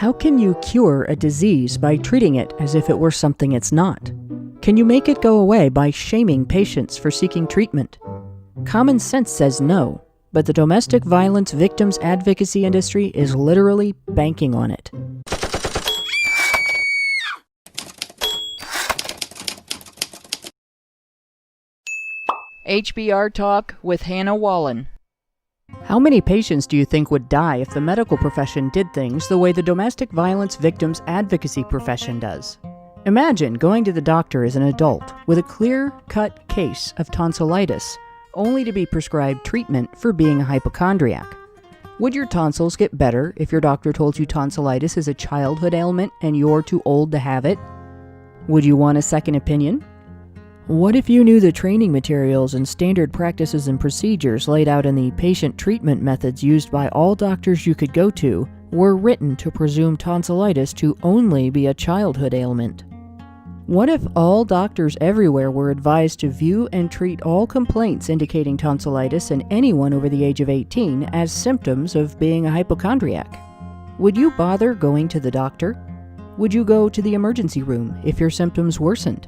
How can you cure a disease by treating it as if it were something it's not? Can you make it go away by shaming patients for seeking treatment? Common sense says no, but the domestic violence victims advocacy industry is literally banking on it. HBR Talk with Hannah Wallen. How many patients do you think would die if the medical profession did things the way the domestic violence victims advocacy profession does? Imagine going to the doctor as an adult with a clear-cut case of tonsillitis, only to be prescribed treatment for being a hypochondriac. Would your tonsils get better if your doctor told you tonsillitis is a childhood ailment and you're too old to have it? Would you want a second opinion? What if you knew the training materials and standard practices and procedures laid out in the patient treatment methods used by all doctors you could go to were written to presume tonsillitis to only be a childhood ailment? What if all doctors everywhere were advised to view and treat all complaints indicating tonsillitis in anyone over the age of 18 as symptoms of being a hypochondriac? Would you bother going to the doctor? Would you go to the emergency room if your symptoms worsened?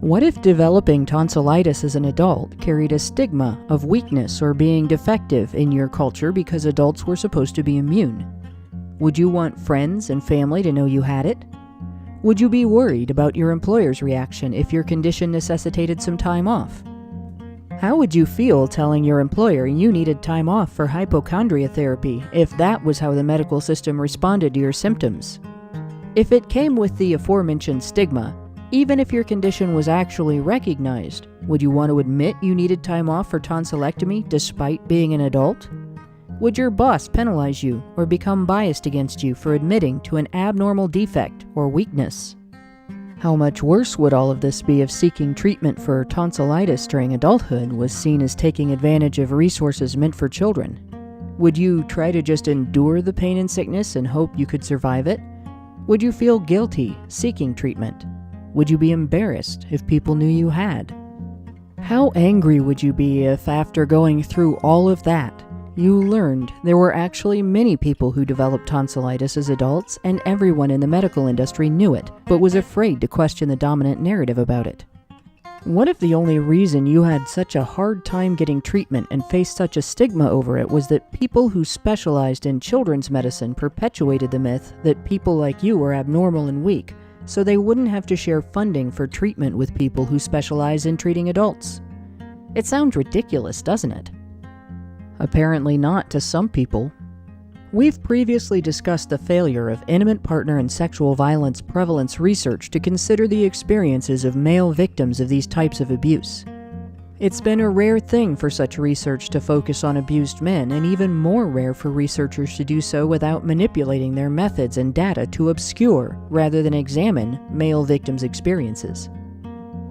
What if developing tonsillitis as an adult carried a stigma of weakness or being defective in your culture because adults were supposed to be immune? Would you want friends and family to know you had it? Would you be worried about your employer's reaction if your condition necessitated some time off? How would you feel telling your employer you needed time off for hypochondria therapy if that was how the medical system responded to your symptoms? If it came with the aforementioned stigma, even if your condition was actually recognized, would you want to admit you needed time off for tonsillectomy despite being an adult? Would your boss penalize you or become biased against you for admitting to an abnormal defect or weakness? How much worse would all of this be if seeking treatment for tonsillitis during adulthood was seen as taking advantage of resources meant for children? Would you try to just endure the pain and sickness and hope you could survive it? Would you feel guilty seeking treatment? Would you be embarrassed if people knew you had? How angry would you be if, after going through all of that, you learned there were actually many people who developed tonsillitis as adults and everyone in the medical industry knew it, but was afraid to question the dominant narrative about it? What if the only reason you had such a hard time getting treatment and faced such a stigma over it was that people who specialized in children's medicine perpetuated the myth that people like you were abnormal and weak, so they wouldn't have to share funding for treatment with people who specialize in treating adults? It sounds ridiculous, doesn't it? Apparently not to some people. We've previously discussed the failure of intimate partner and sexual violence prevalence research to consider the experiences of male victims of these types of abuse. It's been a rare thing for such research to focus on abused men, and even more rare for researchers to do so without manipulating their methods and data to obscure, rather than examine, male victims' experiences.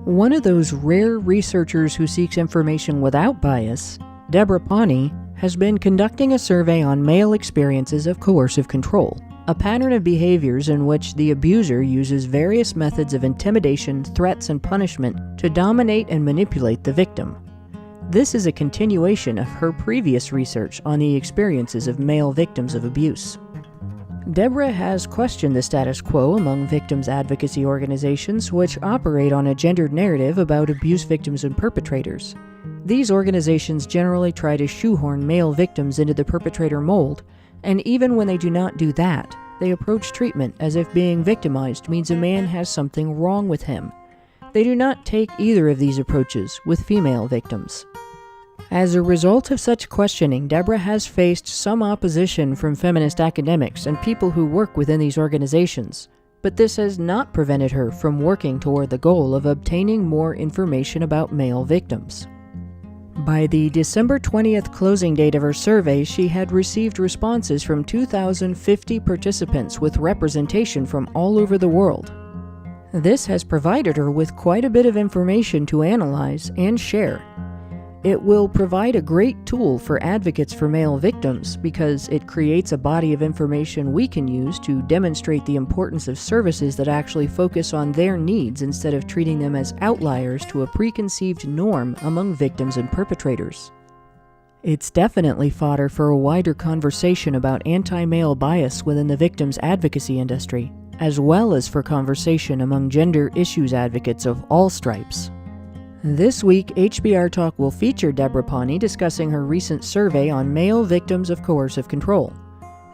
One of those rare researchers who seeks information without bias, Deborah Powney, has been conducting a survey on male experiences of coercive control, a pattern of behaviors in which the abuser uses various methods of intimidation, threats, and punishment to dominate and manipulate the victim. This is a continuation of her previous research on the experiences of male victims of abuse. Deborah has questioned the status quo among victims advocacy organizations which operate on a gendered narrative about abuse victims and perpetrators. These organizations generally try to shoehorn male victims into the perpetrator mold, and even when they do not do that, they approach treatment as if being victimized means a man has something wrong with him. They do not take either of these approaches with female victims. As a result of such questioning, Deborah has faced some opposition from feminist academics and people who work within these organizations, but this has not prevented her from working toward the goal of obtaining more information about male victims. By the December 20th closing date of her survey, she had received responses from 2,050 participants with representation from all over the world. This has provided her with quite a bit of information to analyze and share. It will provide a great tool for advocates for male victims because it creates a body of information we can use to demonstrate the importance of services that actually focus on their needs instead of treating them as outliers to a preconceived norm among victims and perpetrators. It's definitely fodder for a wider conversation about anti-male bias within the victims advocacy industry, as well as for conversation among gender issues advocates of all stripes. This week, HBR Talk will feature Deborah Powney discussing her recent survey on male victims of coercive control.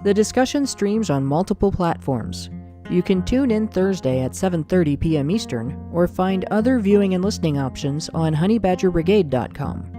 The discussion streams on multiple platforms. You can tune in Thursday at 7:30 p.m. Eastern or find other viewing and listening options on HoneyBadgerRadio.com.